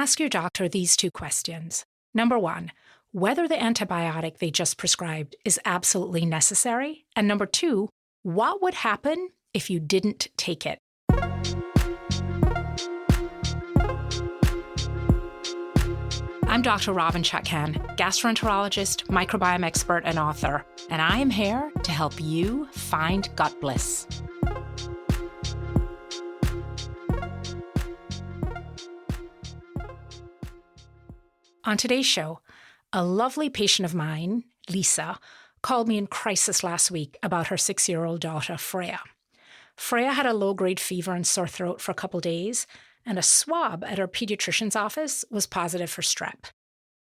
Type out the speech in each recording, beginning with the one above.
Ask your doctor these 2 questions. Number 1, whether the antibiotic they just prescribed is absolutely necessary. And number 2, what would happen if you didn't take it? I'm Dr. Robynne Chutkan, gastroenterologist, microbiome expert, and author, and I am here to help you find gut bliss. On today's show, a lovely patient of mine, Lisa, called me in crisis last week about her 6-year-old daughter, Freya. Freya had a low-grade fever and sore throat for a couple days, and a swab at her pediatrician's office was positive for strep.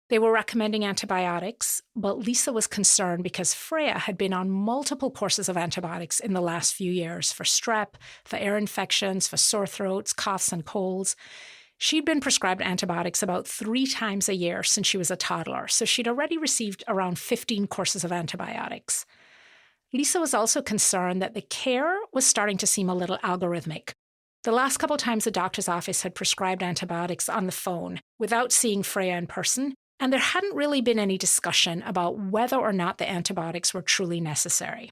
They were recommending antibiotics, but Lisa was concerned because Freya had been on multiple courses of antibiotics in the last few years for strep, for ear infections, for sore throats, coughs, and colds. She'd been prescribed antibiotics about 3 times a year since she was a toddler, so she'd already received around 15 courses of antibiotics. Lisa was also concerned that the care was starting to seem a little algorithmic. The last couple times the doctor's office had prescribed antibiotics on the phone without seeing Freya in person, and there hadn't really been any discussion about whether or not the antibiotics were truly necessary.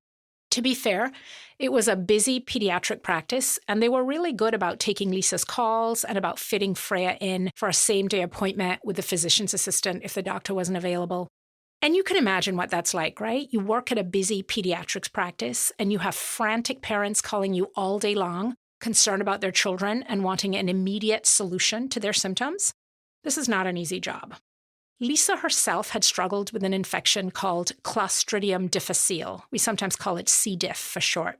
To be fair, it was a busy pediatric practice, and they were really good about taking Lisa's calls and about fitting Freya in for a same-day appointment with the physician's assistant if the doctor wasn't available. And you can imagine what that's like, right? You work at a busy pediatrics practice, and you have frantic parents calling you all day long, concerned about their children and wanting an immediate solution to their symptoms. This is not an easy job. Lisa herself had struggled with an infection called Clostridium difficile. We sometimes call it C. diff for short.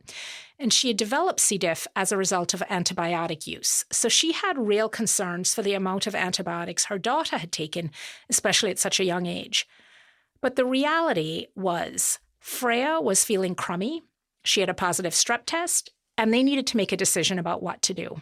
And she had developed C. diff as a result of antibiotic use. So she had real concerns for the amount of antibiotics her daughter had taken, especially at such a young age. But the reality was Freya was feeling crummy. She had a positive strep test, and they needed to make a decision about what to do.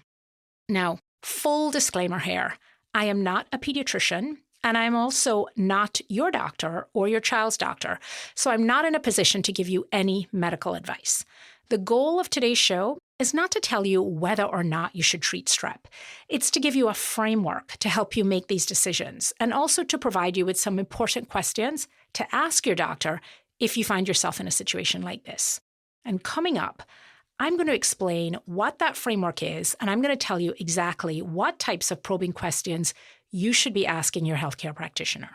Now, full disclaimer here, I am not a pediatrician, and I'm also not your doctor or your child's doctor, so I'm not in a position to give you any medical advice. The goal of today's show is not to tell you whether or not you should treat strep. It's to give you a framework to help you make these decisions, and also to provide you with some important questions to ask your doctor if you find yourself in a situation like this. And coming up, I'm going to explain what that framework is, and I'm going to tell you exactly what types of probing questions you should be asking your healthcare practitioner.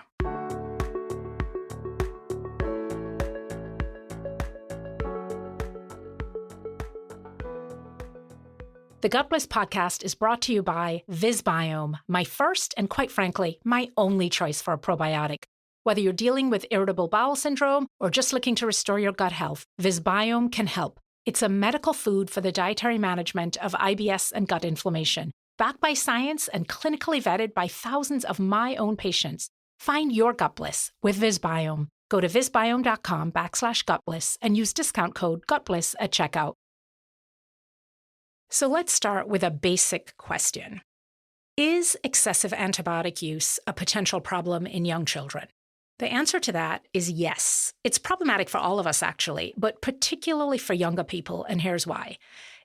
The Gut Bliss podcast is brought to you by VisBiome, my first and quite frankly, my only choice for a probiotic. Whether you're dealing with irritable bowel syndrome or just looking to restore your gut health, VisBiome can help. It's a medical food for the dietary management of IBS and gut inflammation, backed by science and clinically vetted by thousands of my own patients. Find your gut bliss with VisBiome. Go to visbiome.com/gutbliss and use discount code GUTBLISS at checkout. So let's start with a basic question. Is excessive antibiotic use a potential problem in young children? The answer to that is yes. It's problematic for all of us, actually, but particularly for younger people, and here's why.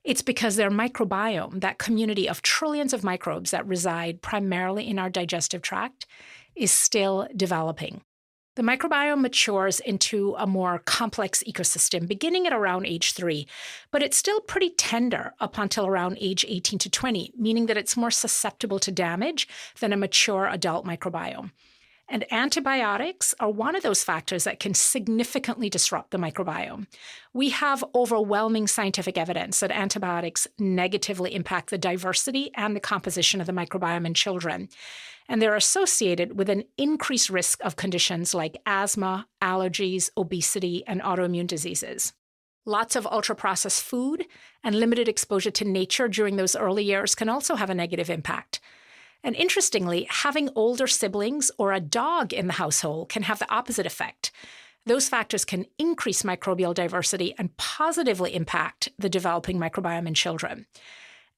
It's because their microbiome, that community of trillions of microbes that reside primarily in our digestive tract, is still developing. The microbiome matures into a more complex ecosystem beginning at around age 3, but it's still pretty tender up until around age 18 to 20, meaning that it's more susceptible to damage than a mature adult microbiome. And antibiotics are one of those factors that can significantly disrupt the microbiome. We have overwhelming scientific evidence that antibiotics negatively impact the diversity and the composition of the microbiome in children. And they're associated with an increased risk of conditions like asthma, allergies, obesity, and autoimmune diseases. Lots of ultra-processed food and limited exposure to nature during those early years can also have a negative impact. And interestingly, having older siblings or a dog in the household can have the opposite effect. Those factors can increase microbial diversity and positively impact the developing microbiome in children.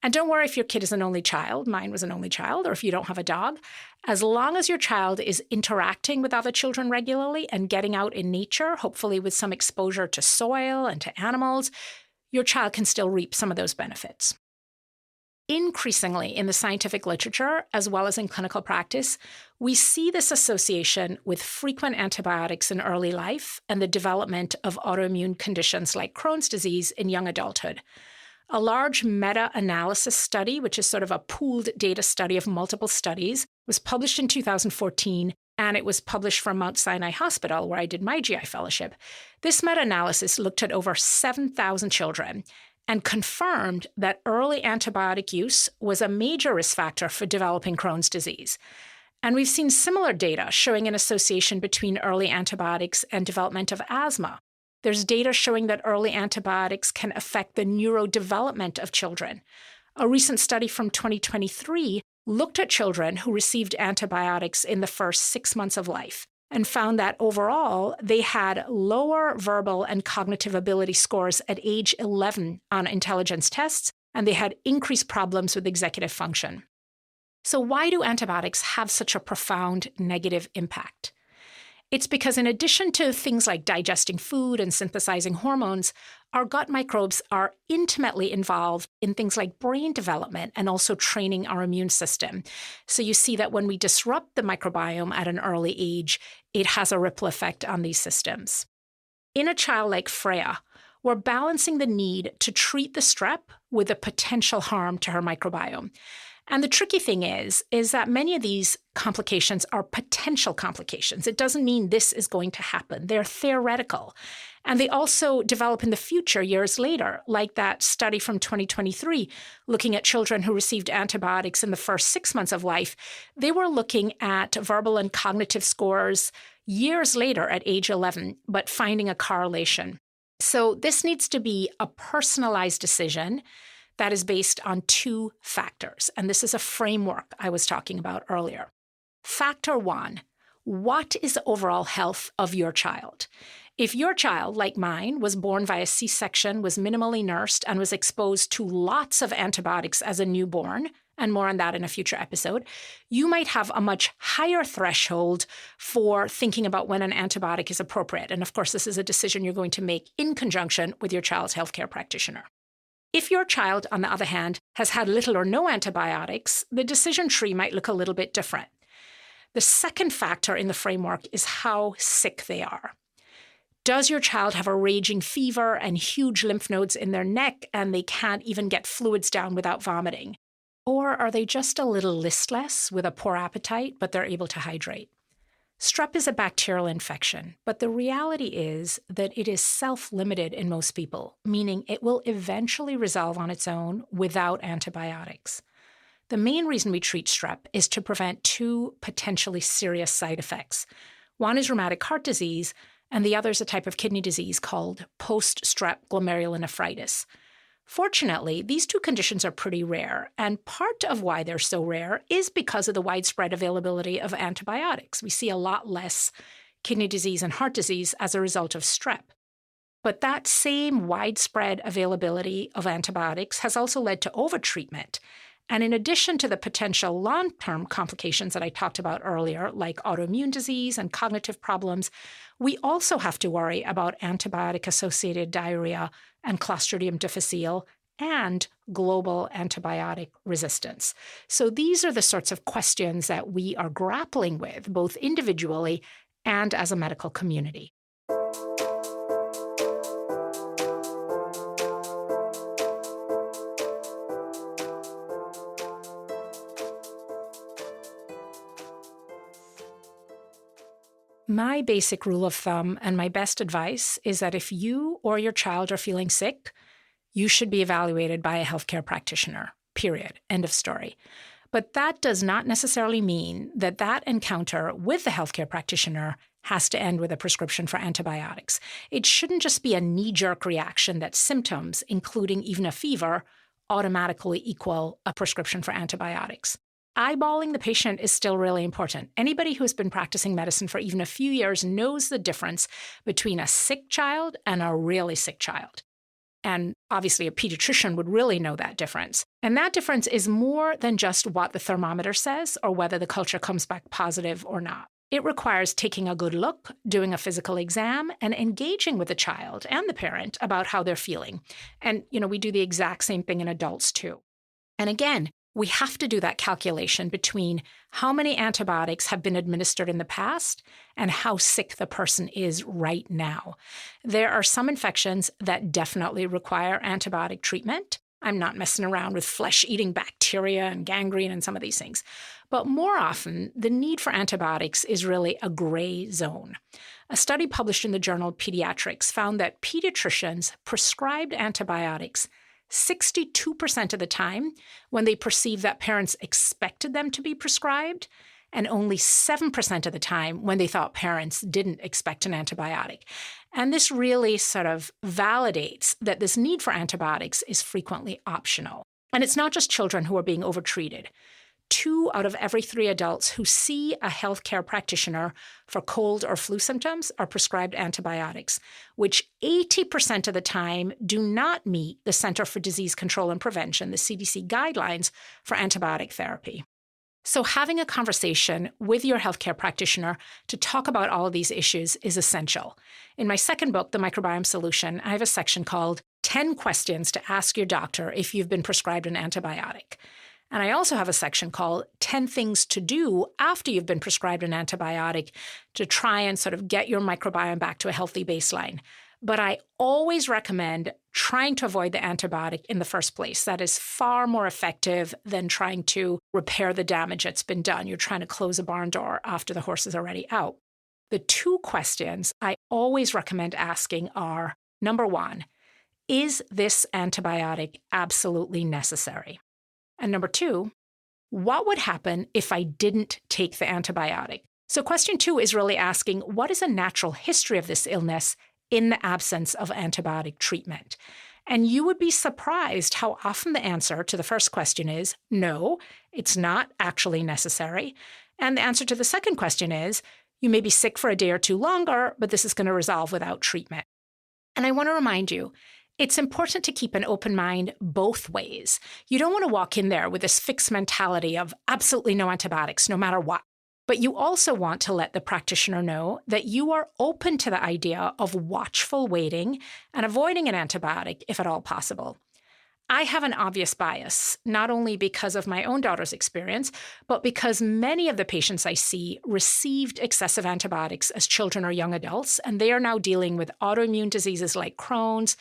And don't worry if your kid is an only child, mine was an only child, or if you don't have a dog. As long as your child is interacting with other children regularly and getting out in nature, hopefully with some exposure to soil and to animals, your child can still reap some of those benefits. Increasingly in the scientific literature, as well as in clinical practice, we see this association with frequent antibiotics in early life and the development of autoimmune conditions like Crohn's disease in young adulthood. A large meta-analysis study, which is sort of a pooled data study of multiple studies, was published in 2014, and it was published from Mount Sinai Hospital, where I did my GI fellowship. This meta-analysis looked at over 7,000 children and confirmed that early antibiotic use was a major risk factor for developing Crohn's disease. And we've seen similar data showing an association between early antibiotics and development of asthma. There's data showing that early antibiotics can affect the neurodevelopment of children. A recent study from 2023 looked at children who received antibiotics in the first 6 months of life and found that overall they had lower verbal and cognitive ability scores at age 11 on intelligence tests, and they had increased problems with executive function. So why do antibiotics have such a profound negative impact? It's because in addition to things like digesting food and synthesizing hormones, our gut microbes are intimately involved in things like brain development and also training our immune system. So you see that when we disrupt the microbiome at an early age, it has a ripple effect on these systems. In a child like Freya, we're balancing the need to treat the strep with the potential harm to her microbiome. And the tricky thing is that many of these complications are potential complications. It doesn't mean this is going to happen. They're theoretical. And they also develop in the future years later, like that study from 2023, looking at children who received antibiotics in the first 6 months of life. They were looking at verbal and cognitive scores years later at age 11, but finding a correlation. So this needs to be a personalized decision that is based on 2 factors. And this is a framework I was talking about earlier. Factor 1, what is the overall health of your child? If your child, like mine, was born via C-section, was minimally nursed, and was exposed to lots of antibiotics as a newborn, and more on that in a future episode, you might have a much higher threshold for thinking about when an antibiotic is appropriate. And of course, this is a decision you're going to make in conjunction with your child's healthcare practitioner. If your child, on the other hand, has had little or no antibiotics, the decision tree might look a little bit different. The second factor in the framework is how sick they are. Does your child have a raging fever and huge lymph nodes in their neck and they can't even get fluids down without vomiting? Or are they just a little listless with a poor appetite, but they're able to hydrate? Strep is a bacterial infection, but the reality is that it is self-limited in most people, meaning it will eventually resolve on its own without antibiotics. The main reason we treat strep is to prevent 2 potentially serious side effects. One is rheumatic heart disease, and the other is a type of kidney disease called post-strep glomerulonephritis. Fortunately, these 2 conditions are pretty rare, and part of why they're so rare is because of the widespread availability of antibiotics. We see a lot less kidney disease and heart disease as a result of strep. But that same widespread availability of antibiotics has also led to overtreatment. And in addition to the potential long-term complications that I talked about earlier, like autoimmune disease and cognitive problems, we also have to worry about antibiotic-associated diarrhea and Clostridium difficile and global antibiotic resistance. So these are the sorts of questions that we are grappling with, both individually and as a medical community. My basic rule of thumb and my best advice is that if you or your child are feeling sick, you should be evaluated by a healthcare practitioner, period, end of story. But that does not necessarily mean that that encounter with the healthcare practitioner has to end with a prescription for antibiotics. It shouldn't just be a knee-jerk reaction that symptoms, including even a fever, automatically equal a prescription for antibiotics. Eyeballing the patient is still really important. Anybody who has been practicing medicine for even a few years knows the difference between a sick child and a really sick child. And obviously a pediatrician would really know that difference. And that difference is more than just what the thermometer says or whether the culture comes back positive or not. It requires taking a good look, doing a physical exam, and engaging with the child and the parent about how they're feeling. And, we do the exact same thing in adults too. And again, we have to do that calculation between how many antibiotics have been administered in the past and how sick the person is right now. There are some infections that definitely require antibiotic treatment. I'm not messing around with flesh-eating bacteria and gangrene and some of these things. But more often, the need for antibiotics is really a gray zone. A study published in the journal Pediatrics found that pediatricians prescribed antibiotics 62% of the time when they perceived that parents expected them to be prescribed, and only 7% of the time when they thought parents didn't expect an antibiotic. And this really sort of validates that this need for antibiotics is frequently optional. And it's not just children who are being overtreated. 2 out of every 3 adults who see a healthcare practitioner for cold or flu symptoms are prescribed antibiotics, which 80% of the time do not meet the Center for Disease Control and Prevention, the CDC guidelines for antibiotic therapy. So having a conversation with your healthcare practitioner to talk about all of these issues is essential. In my second book, The Microbiome Solution, I have a section called 10 Questions to Ask Your Doctor If You've Been Prescribed an Antibiotic. And I also have a section called 10 Things to Do After You've Been Prescribed an Antibiotic to try and sort of get your microbiome back to a healthy baseline. But I always recommend trying to avoid the antibiotic in the first place. That is far more effective than trying to repair the damage that's been done. You're trying to close a barn door after the horse is already out. The 2 questions I always recommend asking are, number 1, is this antibiotic absolutely necessary? And number 2, what would happen if I didn't take the antibiotic? So question 2 is really asking, what is a natural history of this illness in the absence of antibiotic treatment? And you would be surprised how often the answer to the first question is, no, it's not actually necessary. And the answer to the second question is, you may be sick for a day or 2 longer, but this is going to resolve without treatment. And I want to remind you, it's important to keep an open mind both ways. You don't want to walk in there with this fixed mentality of absolutely no antibiotics, no matter what. But you also want to let the practitioner know that you are open to the idea of watchful waiting and avoiding an antibiotic if at all possible. I have an obvious bias, not only because of my own daughter's experience, but because many of the patients I see received excessive antibiotics as children or young adults, and they are now dealing with autoimmune diseases like Crohn's,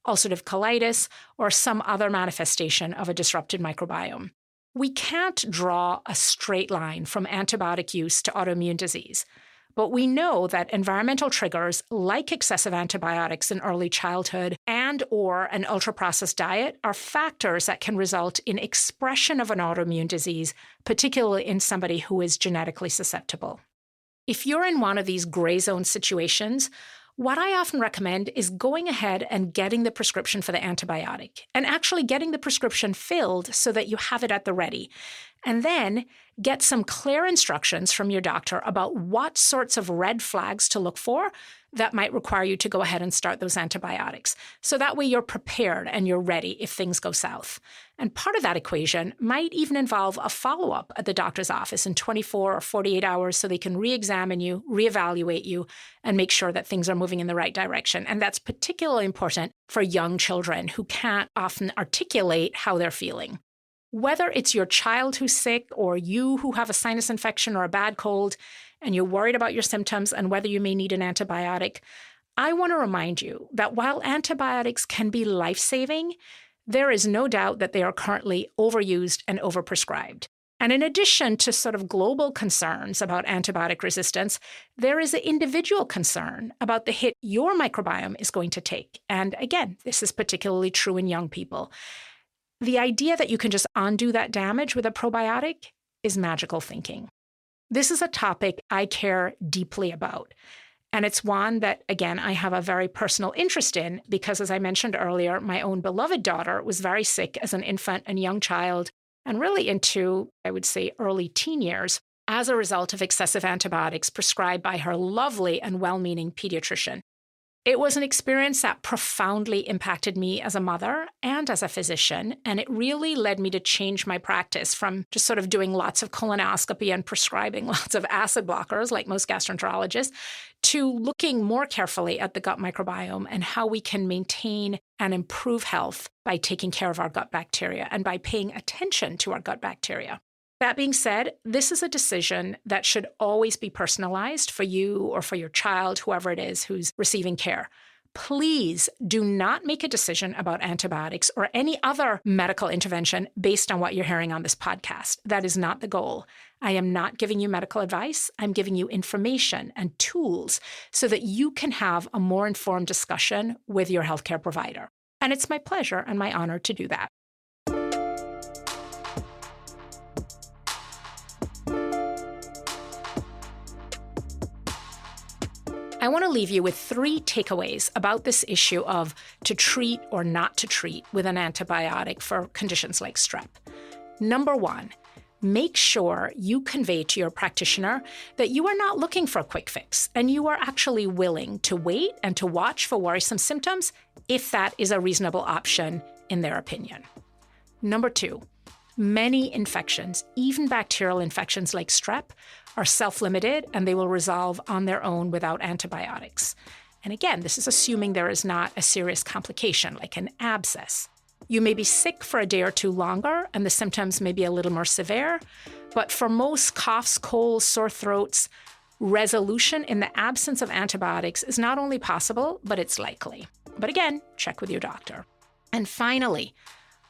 ulcerative colitis, or some other manifestation of a disrupted microbiome. We can't draw a straight line from antibiotic use to autoimmune disease, but we know that environmental triggers like excessive antibiotics in early childhood and or an ultra-processed diet are factors that can result in expression of an autoimmune disease, particularly in somebody who is genetically susceptible. If you're in one of these gray zone situations, what I often recommend is going ahead and getting the prescription for the antibiotic and actually getting the prescription filled so that you have it at the ready. And then get some clear instructions from your doctor about what sorts of red flags to look for that might require you to go ahead and start those antibiotics. So that way you're prepared and you're ready if things go south. And part of that equation might even involve a follow-up at the doctor's office in 24 or 48 hours so they can re-examine you, reevaluate you, and make sure that things are moving in the right direction. And that's particularly important for young children who can't often articulate how they're feeling. Whether it's your child who's sick or you who have a sinus infection or a bad cold, and you're worried about your symptoms and whether you may need an antibiotic, I want to remind you that while antibiotics can be life-saving, there is no doubt that they are currently overused and overprescribed. And in addition to sort of global concerns about antibiotic resistance, there is an individual concern about the hit your microbiome is going to take. And again, this is particularly true in young people. The idea that you can just undo that damage with a probiotic is magical thinking. This is a topic I care deeply about. And it's one that, again, I have a very personal interest in because, as I mentioned earlier, my own beloved daughter was very sick as an infant and young child and really into, I would say, early teen years as a result of excessive antibiotics prescribed by her lovely and well-meaning pediatrician. It was an experience that profoundly impacted me as a mother and as a physician, and it really led me to change my practice from just sort of doing lots of colonoscopy and prescribing lots of acid blockers like most gastroenterologists to looking more carefully at the gut microbiome and how we can maintain and improve health by taking care of our gut bacteria and by paying attention to our gut bacteria. That being said, this is a decision that should always be personalized for you or for your child, whoever it is who's receiving care. Please do not make a decision about antibiotics or any other medical intervention based on what you're hearing on this podcast. That is not the goal. I am not giving you medical advice. I'm giving you information and tools so that you can have a more informed discussion with your healthcare provider. And it's my pleasure and my honor to do that. I want to leave you with 3 takeaways about this issue of to treat or not to treat with an antibiotic for conditions like strep. Number 1, make sure you convey to your practitioner that you are not looking for a quick fix and you are actually willing to wait and to watch for worrisome symptoms if that is a reasonable option in their opinion. Number 2, many infections, even bacterial infections like strep, are self-limited and they will resolve on their own without antibiotics. And again, this is assuming there is not a serious complication like an abscess. You may be sick for a day or 2 longer and the symptoms may be a little more severe, but for most coughs, colds, sore throats, resolution in the absence of antibiotics is not only possible, but it's likely. But again, check with your doctor. And finally,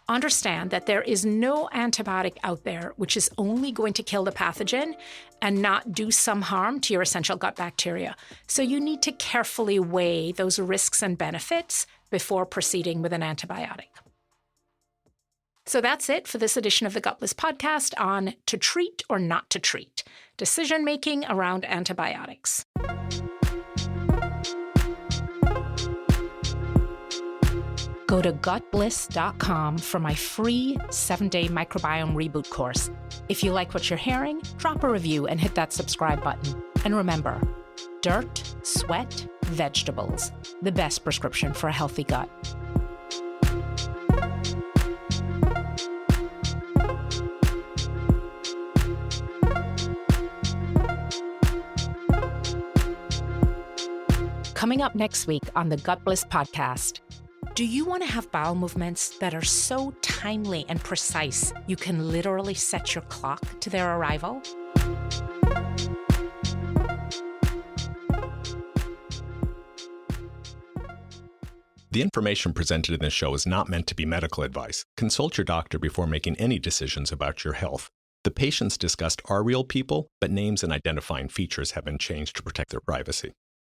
understand that there is no antibiotic out there which is only going to kill the pathogen and not do some harm to your essential gut bacteria. So you need to carefully weigh those risks and benefits before proceeding with an antibiotic. So that's it for this edition of the Gut Bliss podcast on to treat or not to treat, decision-making around antibiotics. Go to gutbliss.com for my free 7-day microbiome reboot course. If you like what you're hearing, drop a review and hit that subscribe button. And remember, dirt, sweat, vegetables, the best prescription for a healthy gut. Coming up next week on the Gut Bliss podcast, do you want to have bowel movements that are so timely and precise you can literally set your clock to their arrival? The information presented in this show is not meant to be medical advice. Consult your doctor before making any decisions about your health. The patients discussed are real people, but names and identifying features have been changed to protect their privacy.